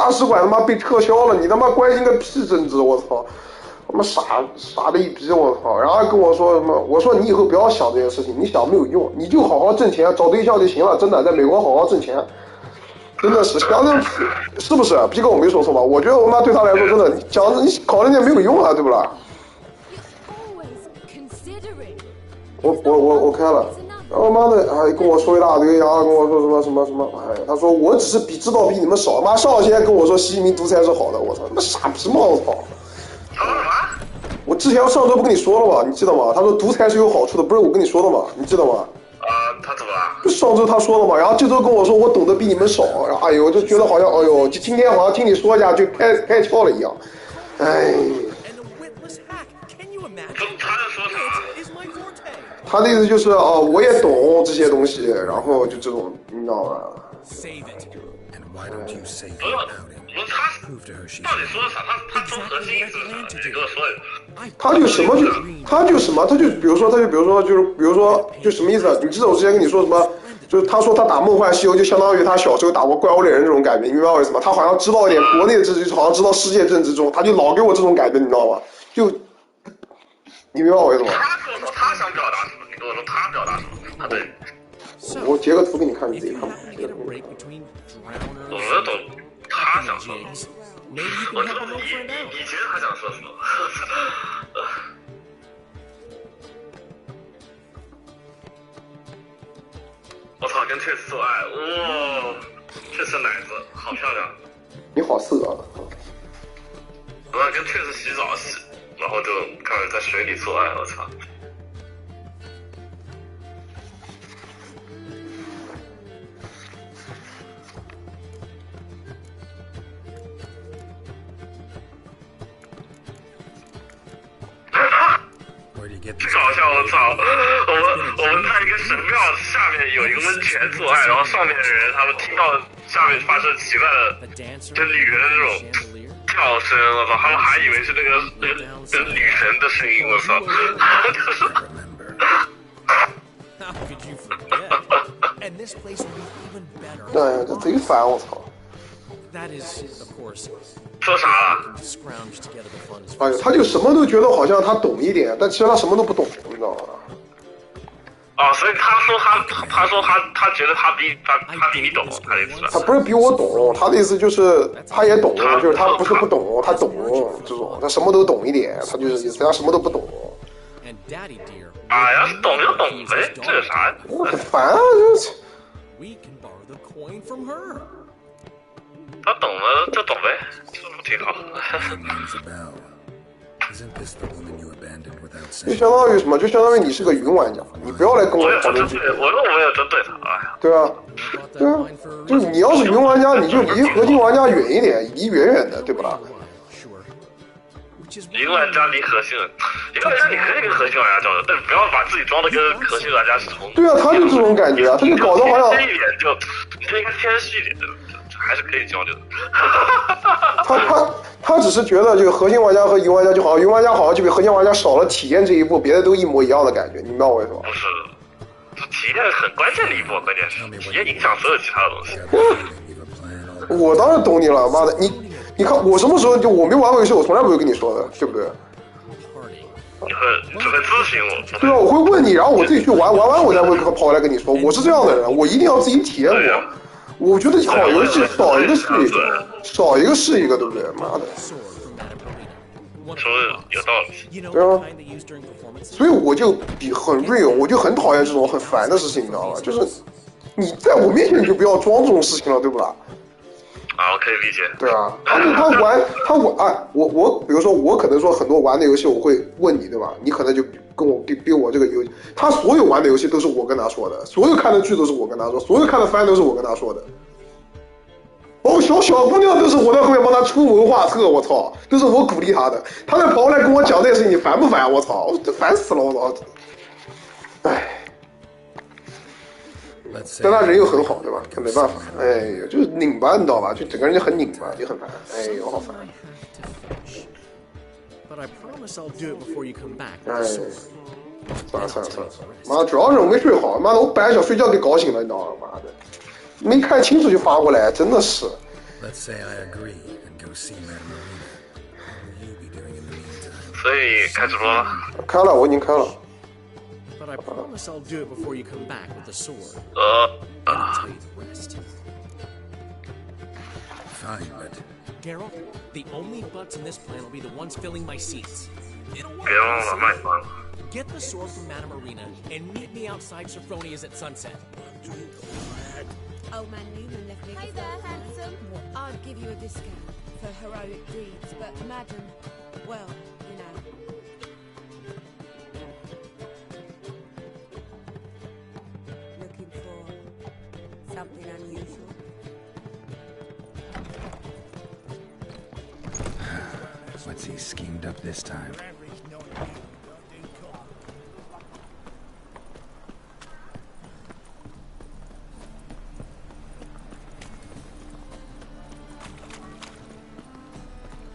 大使馆他妈被撤销了，你他妈关心个屁政治，我操！他妈傻的一逼，我操！然后还跟我说什么？我说你以后不要想这些事情，你想没有用，你就好好挣钱，找对象就行了。真的，在美国好好挣钱，真的是想这是不是？逼哥我没说错吧？我觉得我妈对他来说真的，你讲你搞那点没有用啊，对不啦？我开了。然后妈的，还跟我说一大堆，然后跟我说什么，哎，他说我只是知道比你们少，妈上现在跟我说习近平独裁是好的，我操，他妈傻逼吗？我操！我之前上周不跟你说了吗？你记得吗？他说独裁是有好处的，不是我跟你说的吗？你记得吗？他怎么了？就上周他说了嘛，然后这周跟我说我懂得比你们少，然后哎呦，就觉得好像哎呦，就今天好像听你说一下就开窍了一样，哎。他在说啥？他的意思就是我也懂这些东西，然后就这种，你知道吗？不是，他到底说的啥？他综合性是啥？你给我说一下。他就什么，他就比如说就什么意思啊？你记得我之前跟你说什么？就是他说他打梦幻西游就相当于他小时候打过怪物猎人这种感觉，你明白我意思吗？他好像知道一点国内的政治，好像知道世界政治中，他就老给我这种感觉，你知道吗？就你明白我意思吗？他想表达什么？你跟我说他表达什么？对。我截个图给你看，你自己看吧。我懂他想说什么。我知道你觉得他想说什么。我操，跟确实做爱，哇，确实奶子好漂亮。你好色啊！我跟确实洗澡洗，然后就开始在水里做爱，我操。搞笑！我操！我们在一个神庙下面有一个温泉做爱，然后上面的人他们听到下面发生奇怪的，就女人的那种叫声，我操！他们还以为是那个女神的声音，我操！对，这贼烦，我操！说啥了？哎呦，他就什么都觉得好像他懂一点，但其实他什么都不懂，你知道吗？所以他说他觉得他比你懂，他的意思。他不是比我懂，他的意思就是他也懂，就是他不是不懂，他懂这种，他什么都懂一点，他就是意思他什么都不懂。哎呀，懂就懂呗，这有啥？很烦啊！他懂了就懂呗，这不挺好？就相当于什么？就相当于你是个云玩家，你不要来跟我讨论这个。我又没有针对他，哎呀。对啊，对啊，就是你要是云玩家，你就离核心玩家远一点，离远远的，对不啦？云玩家离核心，云玩家你可以跟核心玩家交流，但不要把自己装的跟核心玩家是同。对啊，他就这种感觉啊，他就搞得好像。谦虚一点就，你可以谦虚一点，还是可以交流的。他只是觉得这个核心玩家和云玩家就好像云玩家好像就比核心玩家少了体验这一步，别的都一模一样的感觉，你明白我意思吗？不是，这体验很关键的一步，关键是体验影响所有其他的东西。我当然懂你了，妈的，你看我什么时候就我没玩过游戏，我从来不会跟你说的，对不对？你会咨询我？对啊，我会问你，然后我自己去玩完我才会跑过来跟你说，我是这样的人，我一定要自己体验过。我觉得好游戏少一个是一个，少一个是一个，对不对？妈的，说有道理。对啊，所以我就很 real， 我就很讨厌这种很烦的事情，你知道吗？就是你在我面前你就不要装这种事情了，对不啦？我可以理解。对啊，他玩，哎，我比如说我可能说很多玩的游戏我会问你，对吧？你可能就跟我逼我这个游戏，他所有玩的游戏都是我跟他说的，所有看的剧都是我跟他说，所有看的番都是我跟他说的。包括小姑娘都是我在后面帮他出文化册，我操，都是我鼓励他的。他再跑过来跟我讲这些事情，你烦不烦？我操，这烦死了，我操！哎。但他人又很好，对吧？他没办法，哎呦，就是拧巴，你知道吧？就整个人就很拧巴，就很烦，哎呦，好烦。哎，算了，妈的，主要是我没睡好，妈的，我本来想睡觉给搞醒了，你知道吗？妈的，没看清楚就发过来，真的是， Let's say I agree and go see Madame Marina. What will you be doing in the meantime? 所以开直播了。开了，我已经开了。 But I promise I'll do it before you come back with the sword. 呃 And I'll tell you the rest. Fine, but Geralt, the only butts in this plan will be the ones filling my seats. It'll work. 别忘了卖房。 Get the sword from Madame Marina and meet me outside Sophronia's at sunset. Old man Newman left me. Hey there, handsome. I'd give you a discount for heroic deeds, but madam, well, you know. Looking for something unusual? what's he schemed up this time?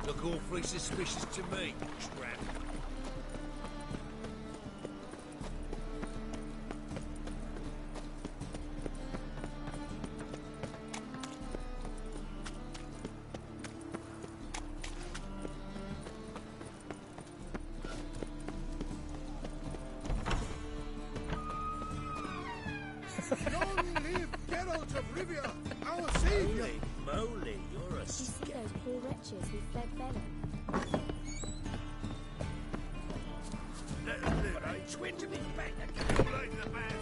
Look awfully suspicious to me, tramp. Long live Geralt of Rivia, our savior! Holy moly, you're a You see those poor wretches who fled Velen? but I twin to me back again. Like the man.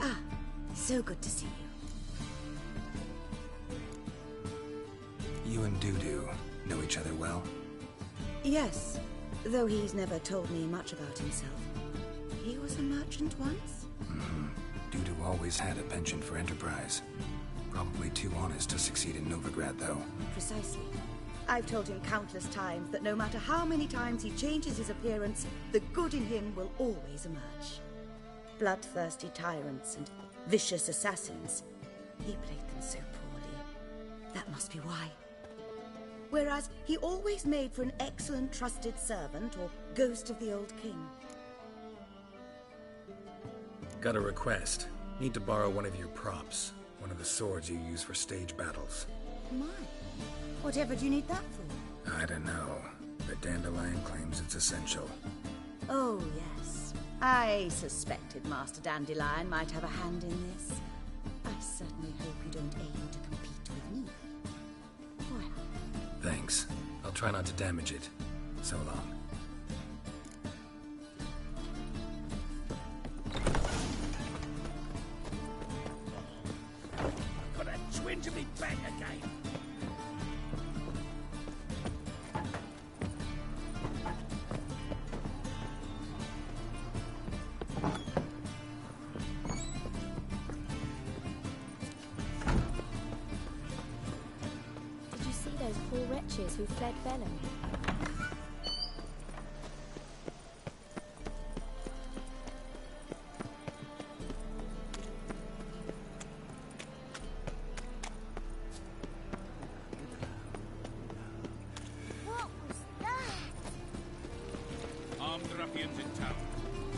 Ah, so good to see you. You and Dudu know each other well? Yes, though he's never told me much about himself. He was a merchant once? Dudu always had a penchant for enterprise. Probably too honest to succeed in Novigrad, though. Precisely. I've told him countless times that no matter how many times he changes his appearance, the good in him will always emerge. Bloodthirsty tyrants and vicious assassins. He played them so poorly. That must be why. Whereas he always made for an excellent trusted servant or ghost of the old king. Got a request. Need to borrow one of your props. One of the swords you use for stage battles. My, whatever do you need that for? I don't know, but Dandelion claims it's essential. Oh, yes. I suspected Master Dandelion might have a hand in this. I certainly hope you don't aim to compete with me. Well, Thanks. I'll try not to damage it. So long. Got a twin to me back again. Did you see those poor wretches who fled Velen? what was that? Armed ruffians in town.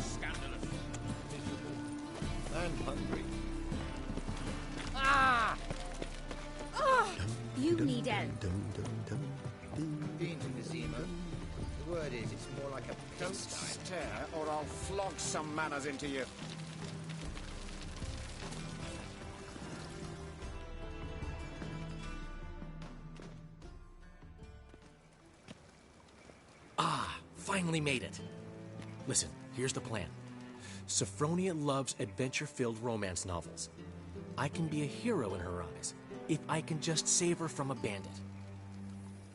Scandalous. And hungry. You need help. Been to Vizima? The word is it's more like a Don't pigsty. stare, or I'll flog some manners into you. Finally made it. Listen, here's the plan. Sophronia loves adventure-filled romance novels. I can be a hero in her eyes if I can just save her from a bandit.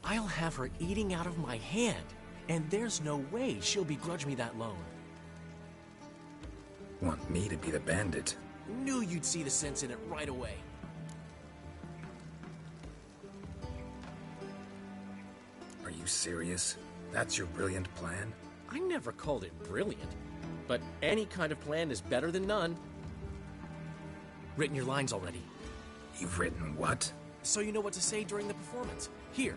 I'll have her eating out of my hand, and there's no way she'll begrudge me that loan. Want me to be the bandit? Knew you'd see the sense in it right away. Are you serious? That's your brilliant plan? I never called it brilliant, but any kind of plan is better than none. Written your lines already, You've written what? so you know what to say during the performance. Here,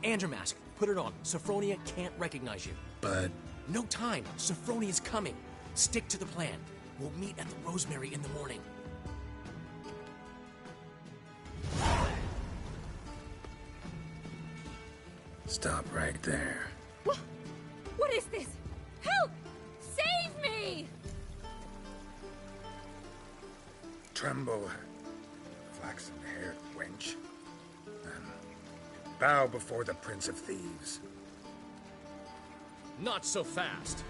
Andromask, put it on. Sophronia can't recognize you. But No time. Sophronia's coming. Stick to the plan. We'll meet at the Rosemary in the morning. Stop right there. What is this? Help! Save me! Tremble, flaxen-haired wench. Bow before the Prince of Thieves. Not so fast.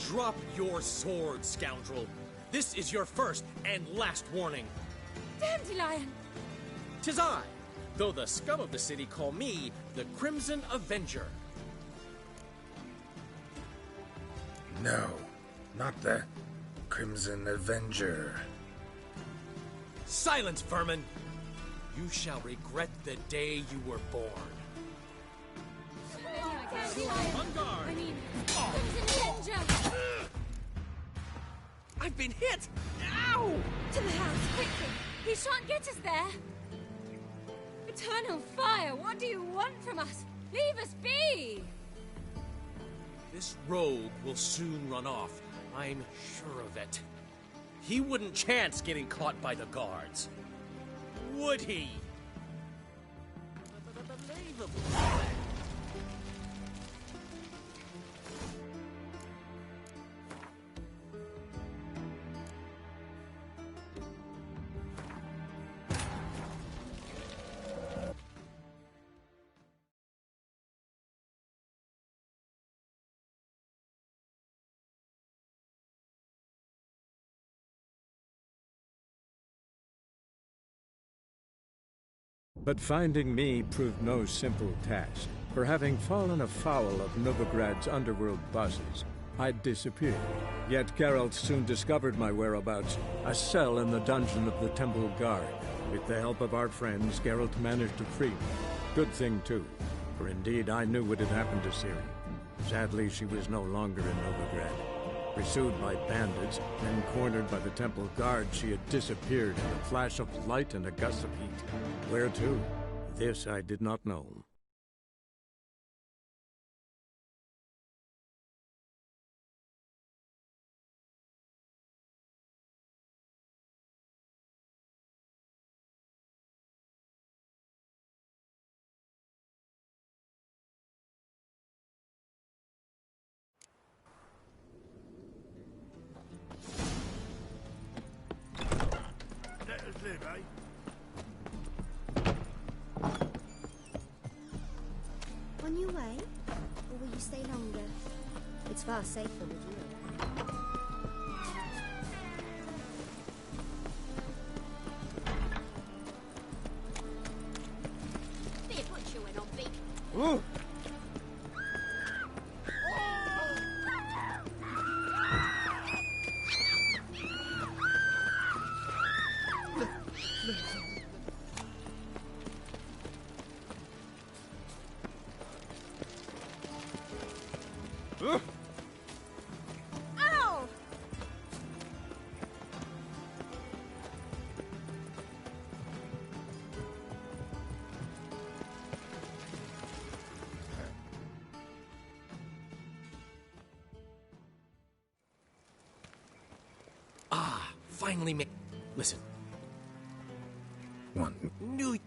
Drop your sword, scoundrel. This is your first and last warning. Dandelion! 'Tis I, though the scum of the city call me the Crimson Avenger. No, not the Crimson Avenger. Silence, vermin! You shall regret the day you were born. On guard! I mean, Crimson Avenger! I've been hit! Ow! To the house, quickly! He shan't get us there! Eternal fire, what do you want from us? Leave us be! This rogue will soon run off. I'm sure of it. He wouldn't chance getting caught by the guards. Would he? But finding me proved no simple task, for having fallen afoul of Novigrad's underworld bosses, I'd disappeared. Yet Geralt soon discovered my whereabouts, a cell in the dungeon of the Temple Guard. With the help of our friends, Geralt managed to free me. Good thing too, for indeed I knew what had happened to Ciri. Sadly, she was no longer in Novigrad. Pursued by bandits, then cornered by the Temple Guard, she had disappeared in a flash of light and a gust of heat. Where to? This I did not know. Let us live, eh? On your way? Or will you stay longer? It's far safer with you. Be a butcher when on big. Ooh! Ow! Finally made... Listen. One. Knew...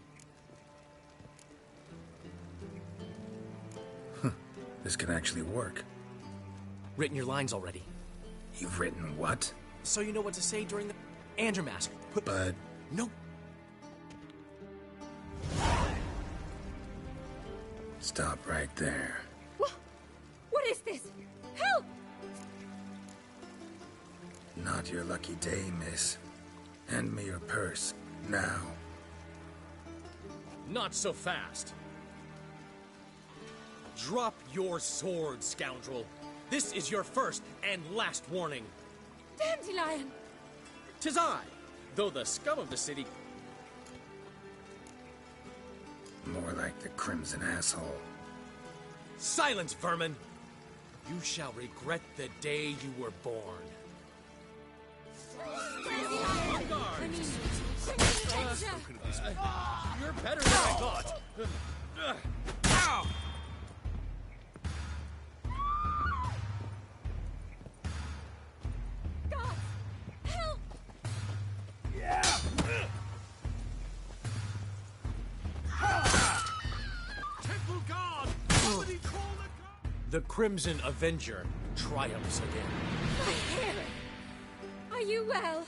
This can actually work. Written your lines already. You've written what? So you know what to say during the... Andrew Mask. But... No. Stop right there. What is this? Help! Not your lucky day, miss. Hand me your purse, now. Not so fast. Drop your sword, scoundrel. This is your first and last warning. Dandelion! 'Tis I, though the scum of the city... More like the Crimson Asshole. Silence, vermin! You shall regret the day you were born. On guard! I mean, Crimson Avenger! You're better than I thought. Ow! God! Help! The Crimson Avenger triumphs again. My hero! Are you well?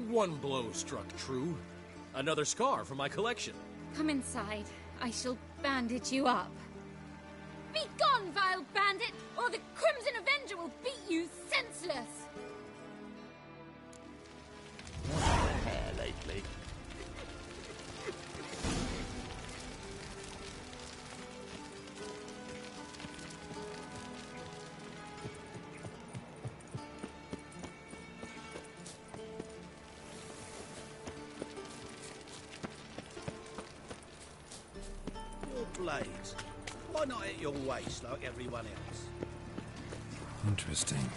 One blow struck true. Another scar from my collection. Come inside. I shall bandage you up. Be gone, vile bandit, or the Crimson Avenger will beat you senseless! What's your hair lately? Blades. Why not at your waist like everyone else? Interesting.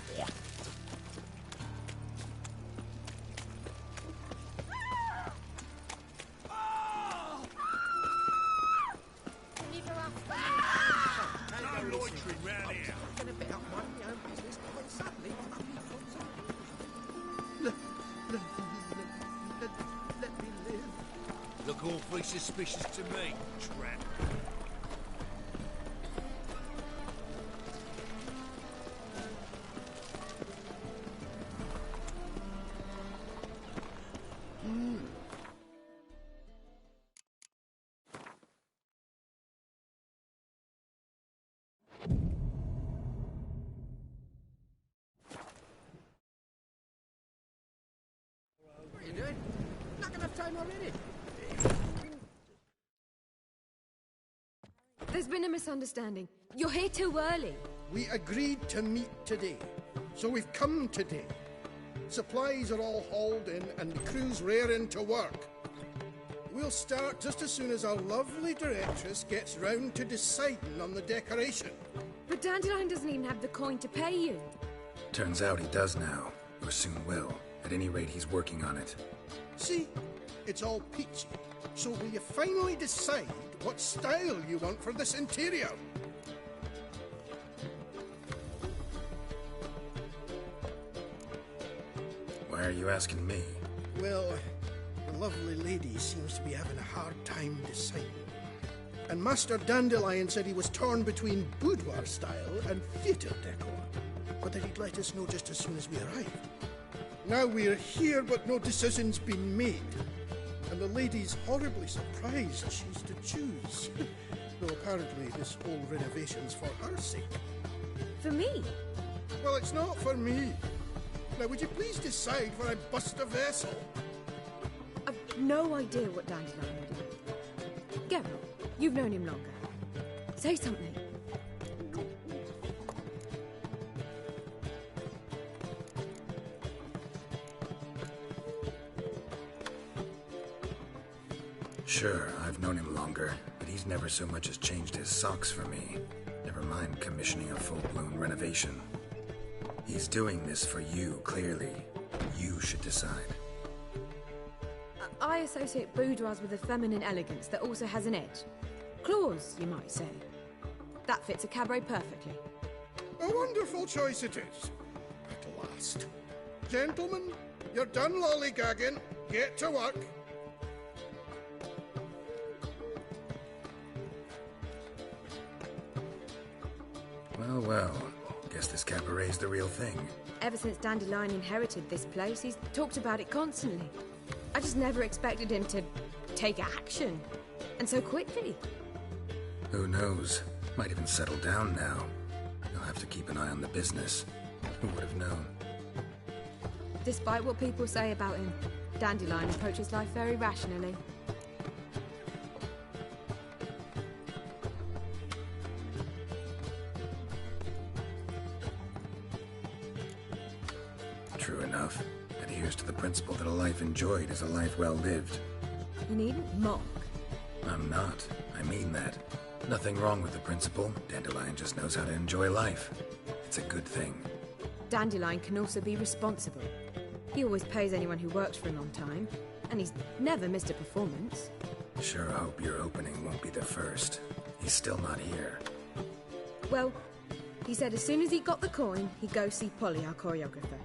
Can you go after No loitering round here. Thinking about minding my own business when suddenly let me live. Look awfully suspicious to me, tramp. What are you doing? Not enough time already. There's been a misunderstanding. You're here too early. We agreed to meet today, so we've come today. Supplies are all hauled in and the crew's raring to work. We'll start just as soon as our lovely directress gets round to deciding on the decoration. But Dandelion doesn't even have the coin to pay you. Turns out he does now, or soon will. At any rate, he's working on it. See? It's all peachy. So will you finally decide what style you want for this interior? Why are you asking me? Well, the lovely lady seems to be having a hard time deciding. And Master Dandelion said he was torn between boudoir style and theatre decor, but that he'd let us know just as soon as we arrived. Now we're here, but no decision's been made. And the lady's horribly surprised she's to choose. Though apparently this whole renovation's for her sake. For me? Well, it's not for me. Now, would you please decide where I bust a vessel? I've no idea what Dandelion would do. Geralt, you've known him longer. Say something. Sure, I've known him longer, but he's never so much as changed his socks for me. Never mind commissioning a full-blown renovation. He's doing this for you, clearly. You should decide. I associate boudoirs with a feminine elegance that also has an edge. Claws, you might say. That fits a cabaret perfectly. A wonderful choice it is. At last. Gentlemen, you're done lollygagging. Get to work. Well, well. Guess this cabaret's the real thing. Ever since Dandelion inherited this place, he's talked about it constantly. I just never expected him to take action. And so quickly. Who knows? Might even settle down now. You'll have to keep an eye on the business. Who would have known? Despite what people say about him, Dandelion approaches life very rationally. True enough. Adheres to the principle that a life enjoyed is a life well lived. You needn't mock. I'm not. I mean that. Nothing wrong with the principle. Dandelion just knows how to enjoy life. It's a good thing. Dandelion can also be responsible. He always pays anyone who works for him on time, and he's never missed a performance. Sure hope your opening won't be the first. He's still not here. Well, he said as soon as he got the coin, he'd go see Polly, our choreographer.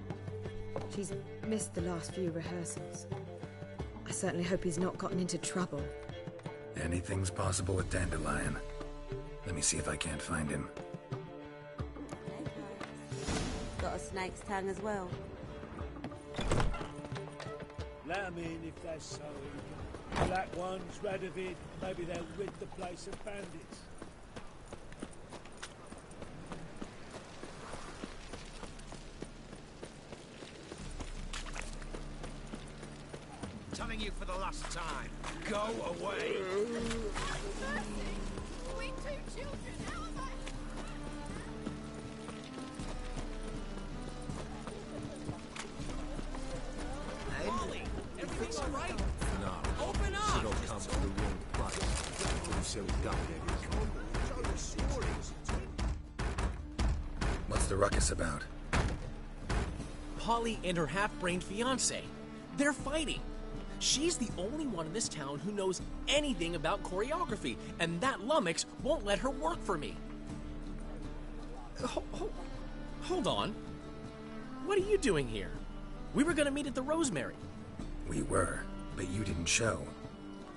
She's missed the last few rehearsals. I certainly hope he's not gotten into trouble. Anything's possible with Dandelion. Let me see if I can't find him. a snake's tongue as well. Let 'em in if they're so eager. Black ones, red of it, maybe they'll rid the place of bandits. Telling you for the last time, go away. We two children, how am I? Molly, everything's all right? No. Open up! Shit all comes to the wrong place. You said we got What's the ruckus about? Polly and her half-brained fiancé. They're fighting. She's the only one in this town who knows anything about choreography, and that lummox won't let her work for me. Hold on. What are you doing here? We were gonna meet at the Rosemary. We were, but you didn't show.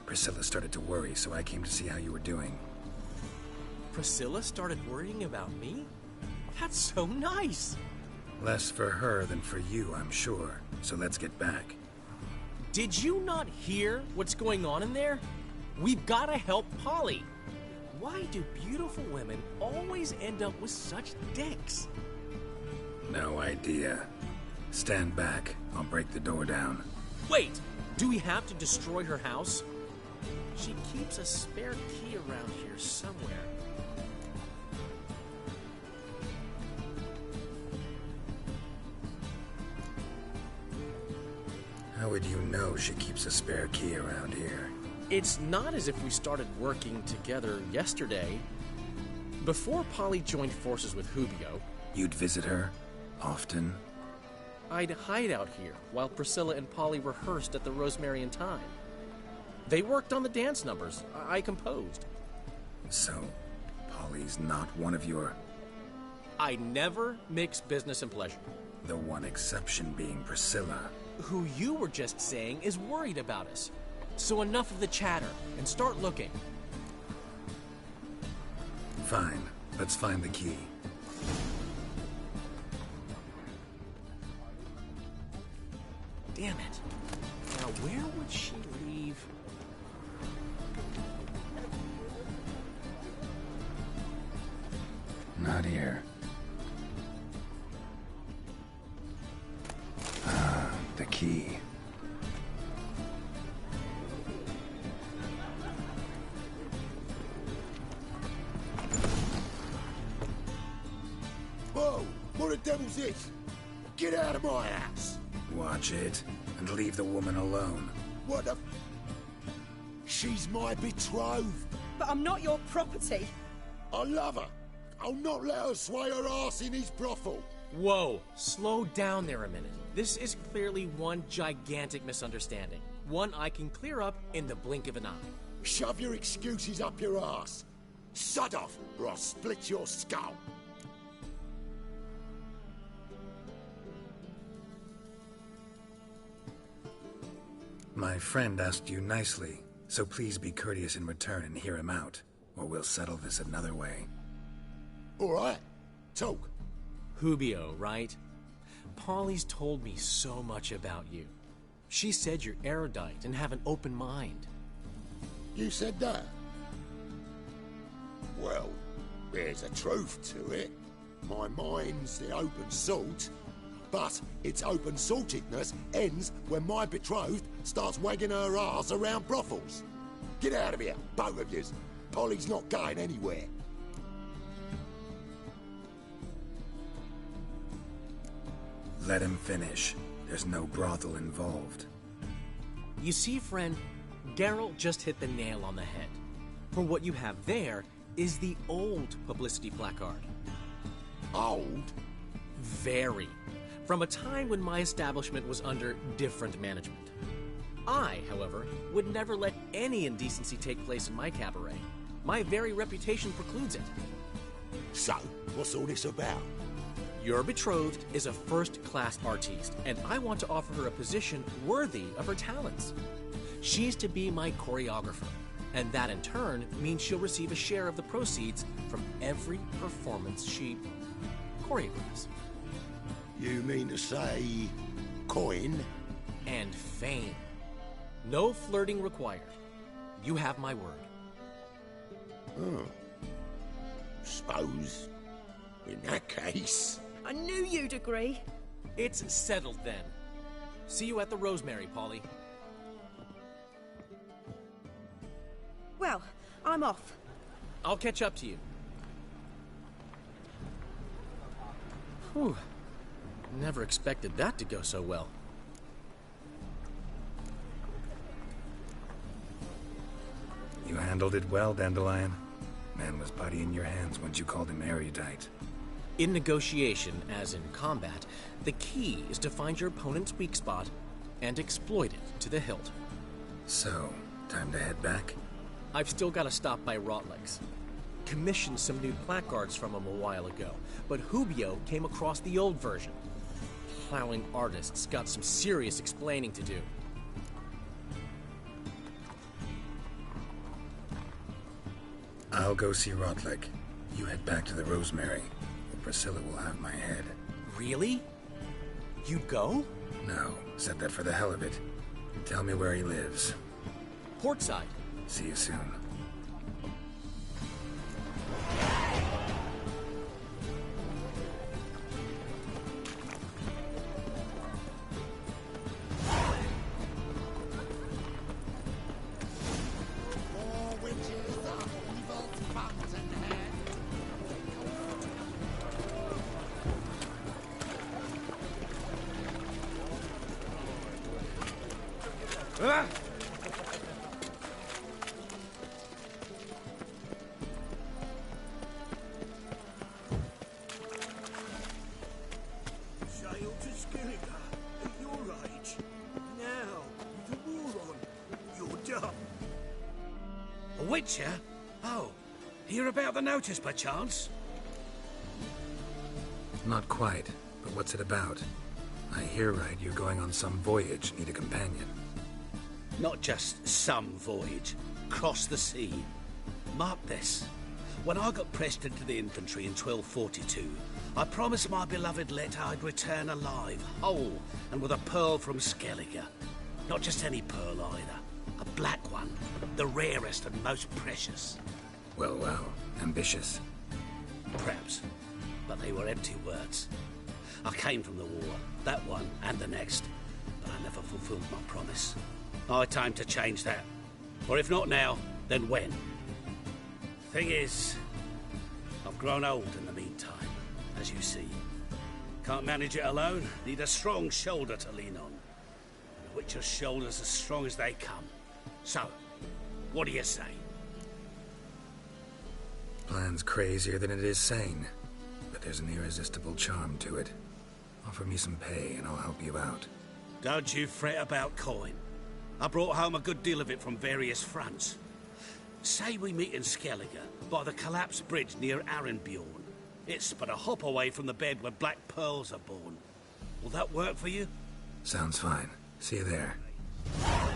Priscilla started to worry, so I came to see how you were doing. Priscilla started worrying about me? That's so nice. Less for her than for you, I'm sure. So let's get back. Did you not hear what's going on in there? We've got to help Polly. Why do beautiful women always end up with such dicks? No idea. Stand back. I'll break the door down. Wait! Do we have to destroy her house? She keeps a spare key around here somewhere. How would you know she keeps a spare key around here? It's not as if we started working together yesterday. Before Polly joined forces with Hubio, You'd visit her? Often? I'd hide out here while Priscilla and Polly rehearsed at the Rosemary and Thyme. They worked on the dance numbers. I composed. So, Polly's not one of your... I never mix business and pleasure. The one exception being Priscilla. Who you were just saying is worried about us. So enough of the chatter, and start looking. Fine. Let's find the key. Damn it. Now where would she leave? Not here. Ah, the key. Whoa! What the devil's this? Get out of my house! Watch it, and leave the woman alone. What the... She's my betrothed. But I'm not your property. I love her. I'll not let her sway her ass in his brothel. Whoa, slow down there a minute. This is clearly one gigantic misunderstanding. One I can clear up in the blink of an eye. Shove your excuses up your ass. Sod off, or I'll split your skull. My friend asked you nicely, so please be courteous in return and hear him out, or we'll settle this another way. All right. Talk. Hubio, right? Polly's told me so much about you. She said you're erudite and have an open mind. You said that? Well, there's a truth to it. My mind's the open salt, but its open saltedness ends when my betrothed starts wagging her arse around brothels. Get out of here, both of yous. Polly's not going anywhere. Let him finish. There's no brothel involved. You see, friend, Geralt just hit the nail on the head. For what you have there is the old publicity placard. Old? Very. From a time when my establishment was under different management. I, however, would never let any indecency take place in my cabaret. My very reputation precludes it. So, what's all this about? Your betrothed is a first-class artiste, and I want to offer her a position worthy of her talents. She's to be my choreographer, and that in turn means she'll receive a share of the proceeds from every performance she choreographs. You mean to say coin? And fame. No flirting required. You have my word. Oh. Suppose, in that case... I knew you'd agree. It's settled then. See you at the Rosemary, Polly. Well, I'm off. I'll catch up to you. Whew. Never expected that to go so well. You handled it well, Dandelion. Man was putty in your hands once you called him erudite. In negotiation, as in combat, the key is to find your opponent's weak spot and exploit it to the hilt. So, time to head back? I've still got to stop by Rotlick's. Commissioned some new placards from him a while ago, but Hubio came across the old version. Plowing artists got some serious explaining to do. I'll go see Rotlick. You head back to the Rosemary. Priscilla will have my head. Really? You'd go? No, said that for the hell of it. Tell me where he lives. Portside. See you soon. Sail to Skellige at your age. Now, with the war on, you're done. A Witcher? Oh, hear about the notice, perchance? Not quite, but what's it about? I hear right you're going on some voyage, need a companion. Not just some voyage. Cross the sea. Mark this. When I got pressed into the infantry in 1242, I promised my beloved Let I'd return alive, whole, and with a pearl from Skellige. Not just any pearl either. A black one. The rarest and most precious. Well, well. Ambitious. Perhaps. But they were empty words. I came from the war, that one and the next, but I never fulfilled my promise. High time to change that. Or if not now, then when? Thing is, I've grown old in the meantime, as you see. Can't manage it alone, need a strong shoulder to lean on. And a Witcher's shoulder's as strong as they come. So, what do you say? Plan's crazier than it is sane, but there's an irresistible charm to it. Offer me some pay and I'll help you out. Don't you fret about coin. I brought home a good deal of it from various fronts. Say we meet in Skellige, by the collapsed bridge near Arenbjorn. It's but a hop away from the bed where black pearls are born. Will that work for you? Sounds fine. See you there. I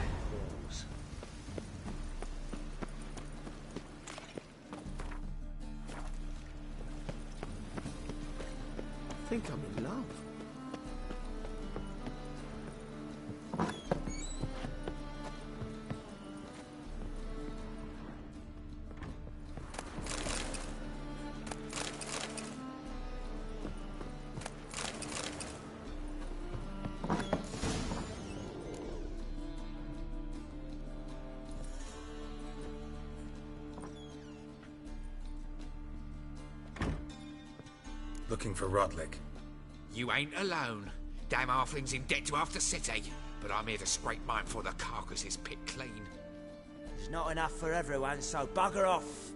think I'm in love. Looking for Rotlick. You ain't alone. Damn halfling's in debt to half the city. But I'm here to scrape mine before the carcass is picked clean. There's not enough for everyone, so bugger off.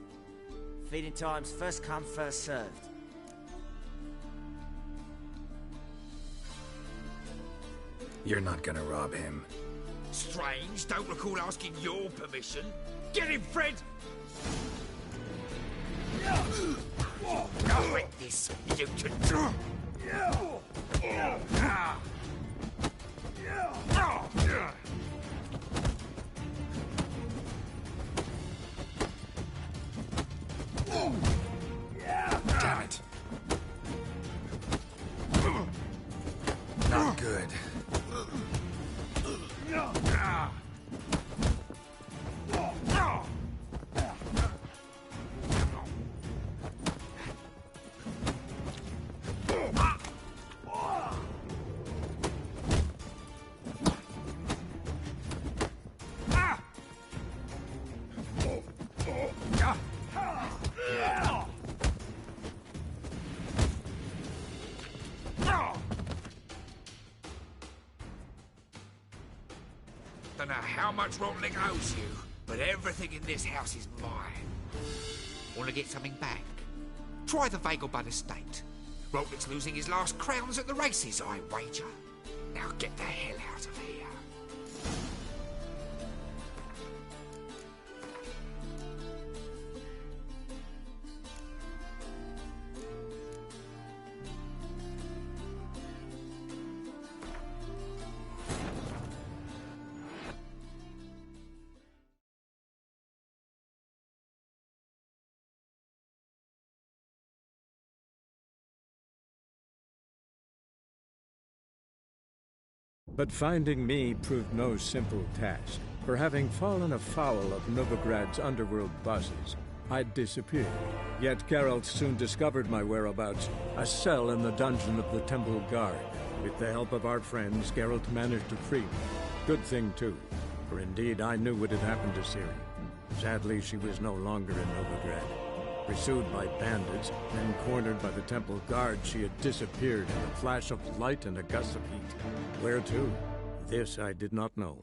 Feeding time's first come, first served. You're not gonna rob him. Strange, don't recall asking your permission. Get him, Fred! Not like this, mutant. Damn it. Don't know how much Rotlick owes you, but everything in this house is mine. Want to get something back? Try the Vagelbud estate. Rotlick's losing his last crowns at the races, I wager. Now get the hell out of here. But finding me proved no simple task, for having fallen afoul of Novigrad's underworld bosses, I'd disappeared. Yet Geralt soon discovered my whereabouts, a cell in the dungeon of the Temple Guard. With the help of our friends, Geralt managed to free me. Good thing, too, for indeed I knew what had happened to Ciri. Sadly, she was no longer in Novigrad. Pursued by bandits, then cornered by the Temple Guard, she had disappeared in a flash of light and a gust of heat. Where to? This I did not know.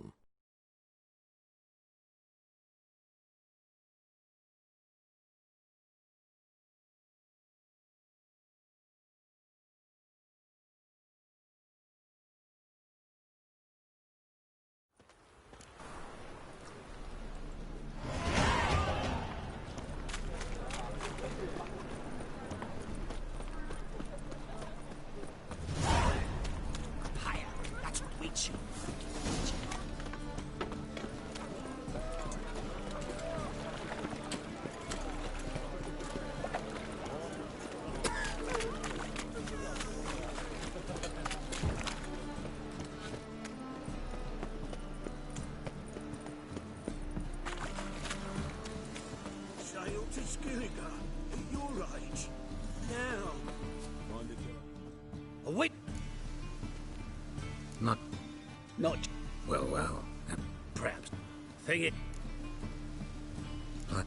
Not... Well. Perhaps. Thing it... What?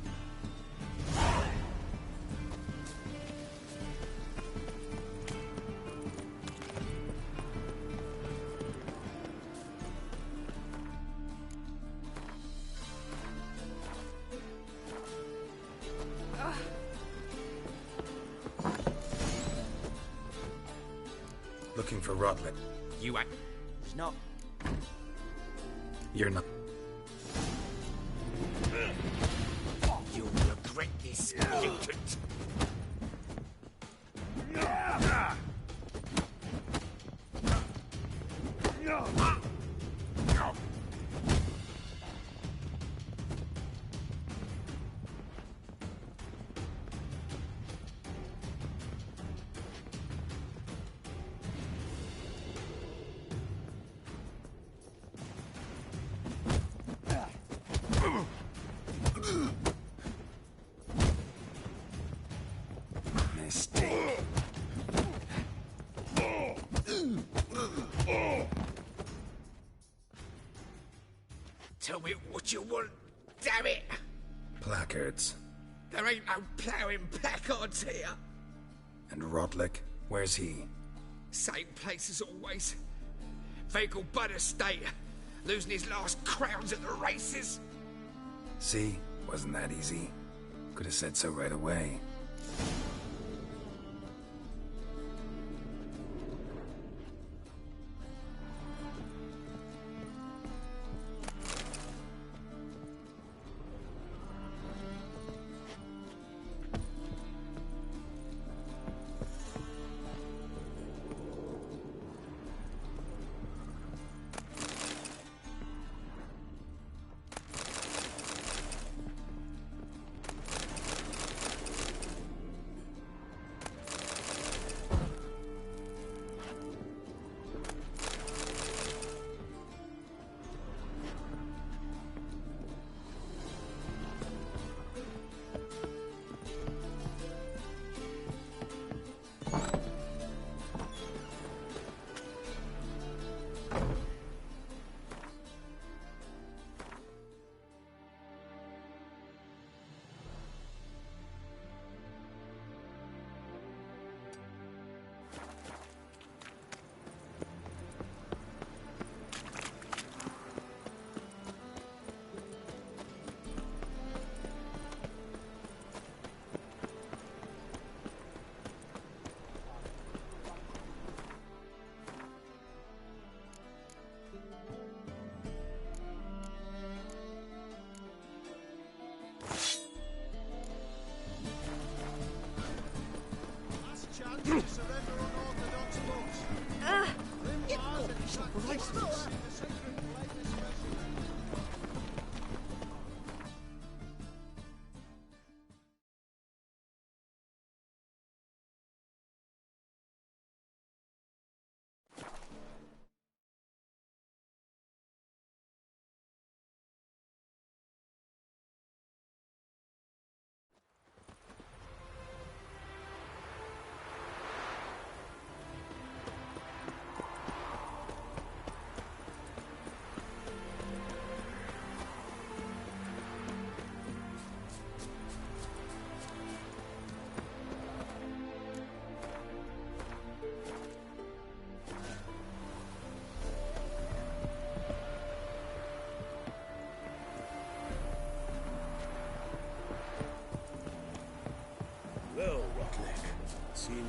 Looking for Rotlick. You ain't... He's not. You're not. You'll regret this, mutant. Tell me what you want, damn it! Placards. There ain't no ploughing placards here. And Rotlick, where's he? Same place as always. Vagelbud estate. Losing his last crowns at the races. See? Wasn't that easy? Could have said so right away.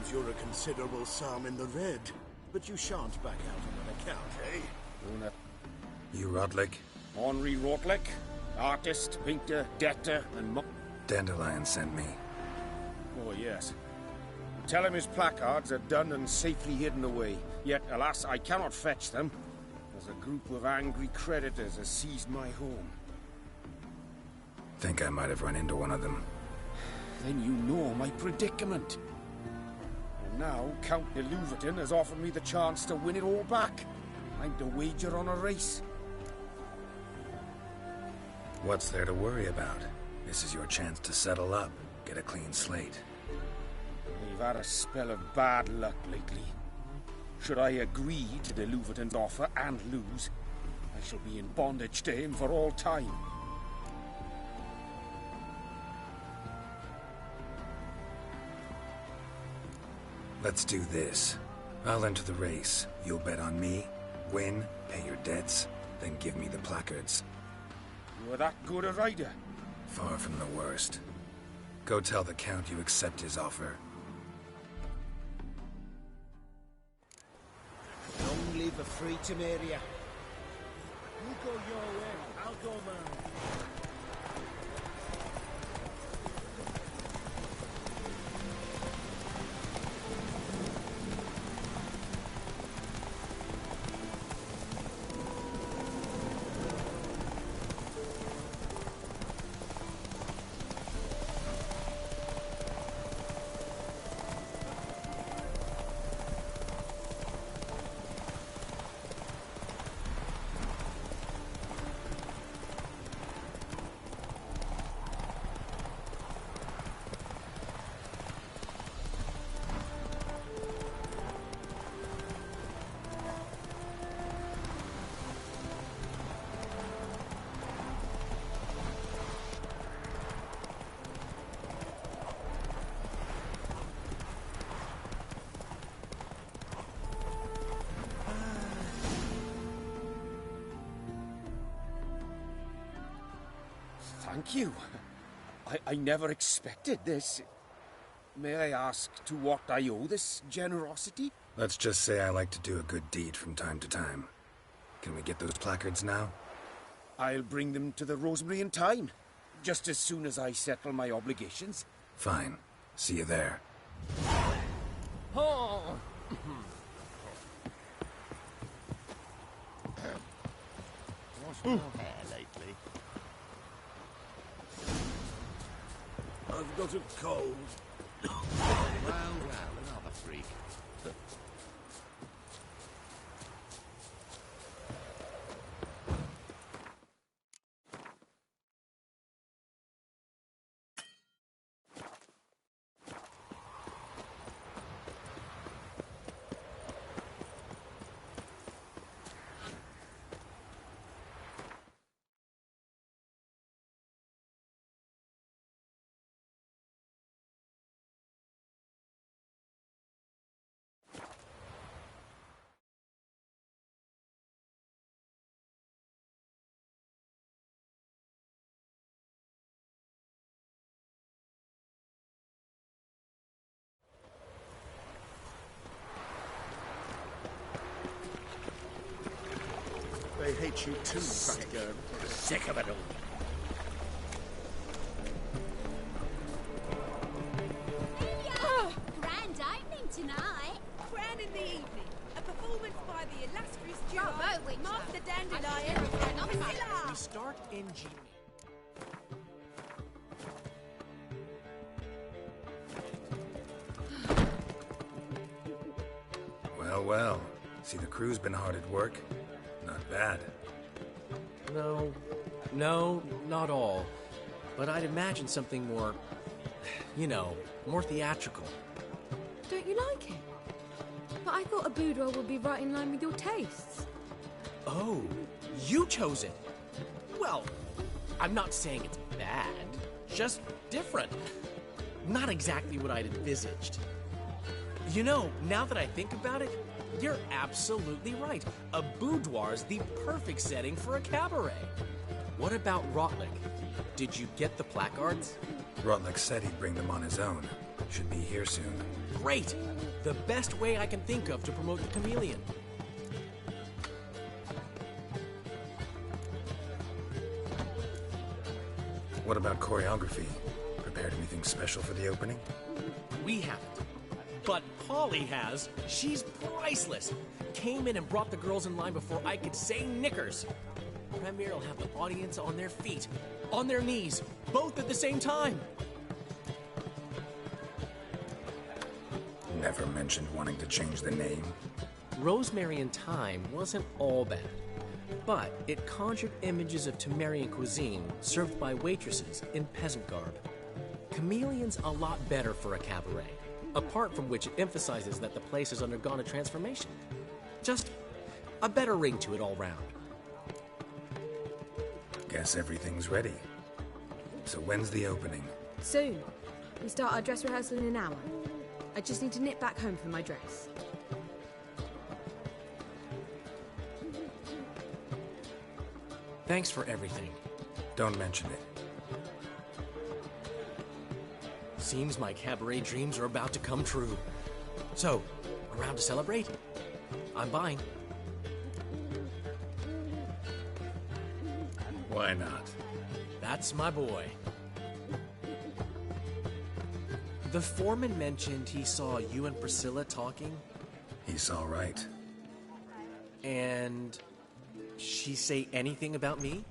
Seems you're a considerable sum in the red, but you shan't back out on that account, eh? You Rodlick? Henri Rotlick, artist, painter, debtor, and Dandelion sent me. Oh, yes. Tell him his placards are done and safely hidden away. Yet, alas, I cannot fetch them, as a group of angry creditors has seized my home. Think I might have run into one of them. Then you know my predicament. And now, Count de Louverton has offered me the chance to win it all back. I'm to wager on a race. What's there to worry about? This is your chance to settle up, get a clean slate. We've had a spell of bad luck lately. Should I agree to de Louverton's offer and lose, I shall be in bondage to him for all time. Let's do this. I'll enter the race. You'll bet on me, win, pay your debts, then give me the placards. You are that good a rider? Far from the worst. Go tell the Count you accept his offer. Long live a free Temeria. You go your way, I'll go mine. Thank you. I never expected this. May I ask to what I owe this generosity? Let's just say I like to do a good deed from time to time. Can we get those placards now? I'll bring them to the Rosemary in time, just as soon as I settle my obligations. Fine. See you there. Oh! What's your hair lately? I've got a cold. Well, another freak. They hate you too, Fatgirl. Sick of it all. Oh, grand opening tonight. Grand in the evening. A performance by the illustrious duo, Bravo, Witcher. Master Dandelion and Priscilla. We start in G. Well, well. See, the crew's been hard at work. Not bad. No, not all. But I'd imagine something more, more theatrical. Don't you like it? But I thought a boudoir would be right in line with your tastes. Oh, you chose it. Well, I'm not saying it's bad, just different. Not exactly what I'd envisaged. Now that I think about it, you're absolutely right. A boudoir's the perfect setting for a cabaret. What about Rotlick? Did you get the placards? Rotlick said he'd bring them on his own. Should be here soon. Great! The best way I can think of to promote the chameleon. What about choreography? Prepared anything special for the opening? We haven't. But Polly has. She's priceless. Came in and brought the girls in line before I could say knickers. Premiere will have the audience on their feet, on their knees, both at the same time. Never mentioned wanting to change the name. Rosemary and Thyme wasn't all bad, but it conjured images of Temerian cuisine served by waitresses in peasant garb. Chameleon's a lot better for a cabaret, apart from which it emphasizes that the place has undergone a transformation. Just a better ring to it all round. Guess everything's ready. So when's the opening? Soon. We start our dress rehearsal in an hour. I just need to nip back home for my dress. Thanks for everything. Don't mention it. Seems my cabaret dreams are about to come true. So, around to celebrate? I'm buying. Why not? That's my boy. The foreman mentioned he saw you and Priscilla talking. He saw right. And she say anything about me?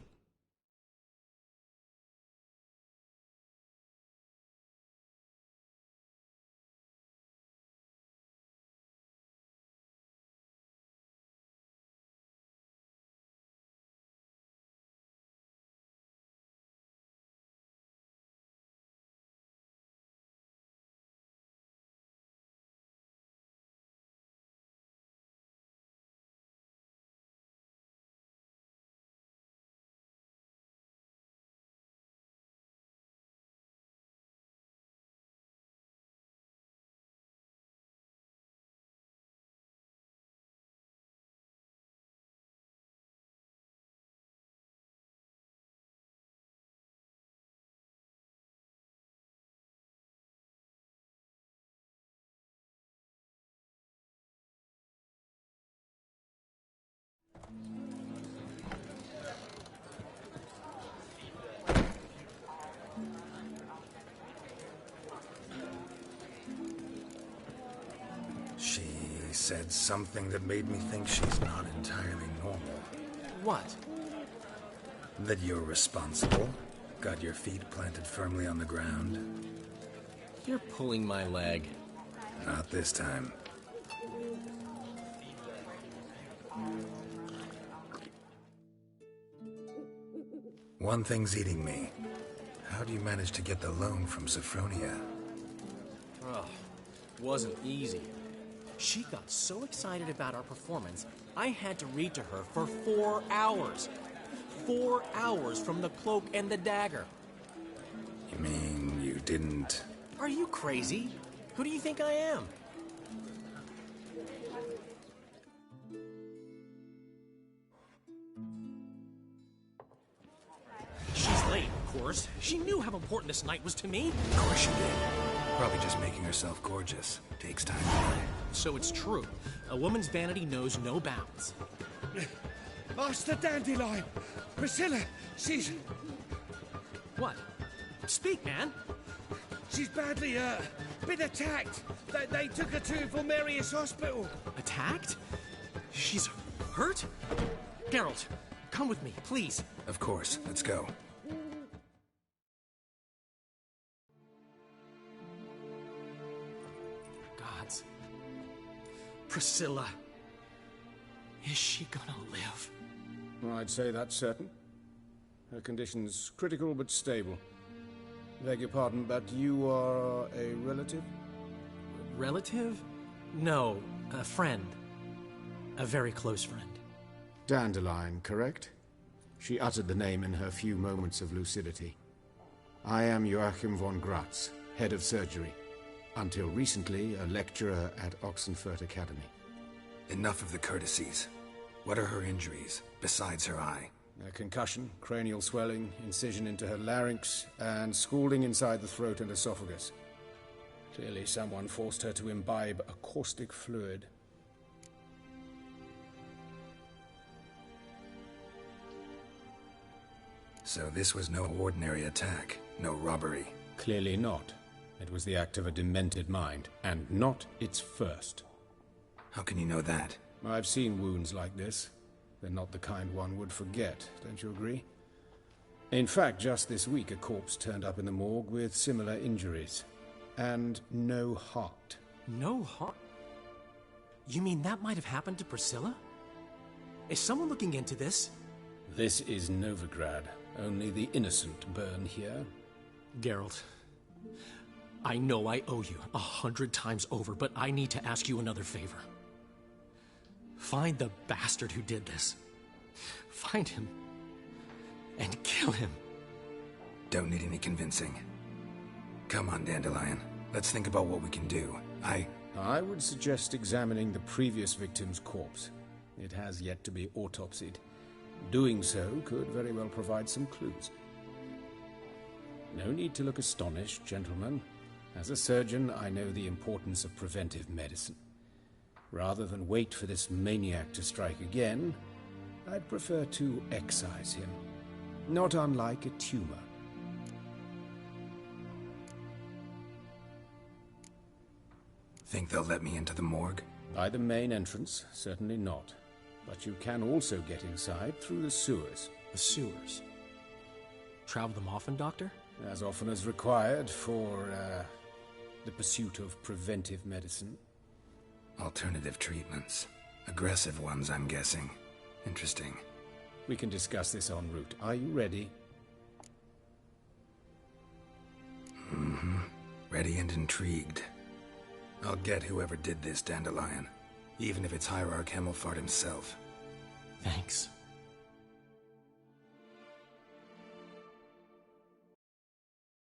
She said something that made me think she's not entirely normal. What? That you're responsible, got your feet planted firmly on the ground. You're pulling my leg. Not this time. One thing's eating me. How do you manage to get the loan from Sophronia? Oh, wasn't easy. She got so excited about our performance, I had to read to her for 4 hours. 4 hours from the Cloak and the Dagger. You mean you didn't... Are you crazy? Who do you think I am? She's late, of course. She knew how important this night was to me. Of course she did. Probably just making herself gorgeous. Takes time. So it's true. A woman's vanity knows no bounds. Master Dandelion! Priscilla, she's... What? Speak, man. She's badly, been attacked. They took her to Vulmerius Hospital. Attacked? She's hurt? Geralt, come with me, please. Of course. Let's go. Gods. Priscilla. Is she gonna live? I'd say that's certain. Her condition's critical but stable. Beg your pardon, but you are a relative? Relative? No, a friend. A very close friend. Dandelion, correct? She uttered the name in her few moments of lucidity. I am Joachim von Gratz, head of surgery. Until recently, a lecturer at Oxenfurt Academy. Enough of the courtesies. What are her injuries, besides her eye? A concussion, cranial swelling, incision into her larynx, and scalding inside the throat and esophagus. Clearly someone forced her to imbibe a caustic fluid. So this was no ordinary attack, no robbery. Clearly not. It was the act of a demented mind, and not its first. How can you know that? I've seen wounds like this. They're not the kind one would forget, don't you agree? In fact, just this week a corpse turned up in the morgue with similar injuries. And no heart. No heart? You mean that might have happened to Priscilla? Is someone looking into this? This is Novigrad. Only the innocent burn here. Geralt, I know I owe you 100 times over, but I need to ask you another favor. Find the bastard who did this. Find him and kill him. Don't need any convincing. Come on, Dandelion. Let's think about what we can do. I would suggest examining the previous victim's corpse. It has yet to be autopsied. Doing so could very well provide some clues. No need to look astonished, gentlemen. As a surgeon, I know the importance of preventive medicine. Rather than wait for this maniac to strike again, I'd prefer to excise him. Not unlike a tumor. Think they'll let me into the morgue? By the main entrance, certainly not. But you can also get inside through the sewers. The sewers? Travel them often, Doctor? As often as required for, the pursuit of preventive medicine. Alternative treatments. Aggressive ones, I'm guessing. Interesting. We can discuss this en route. Are you ready? Mm-hmm. Ready and intrigued. I'll get whoever did this, Dandelion. Even if it's Hierarch Hemmelfart himself. Thanks.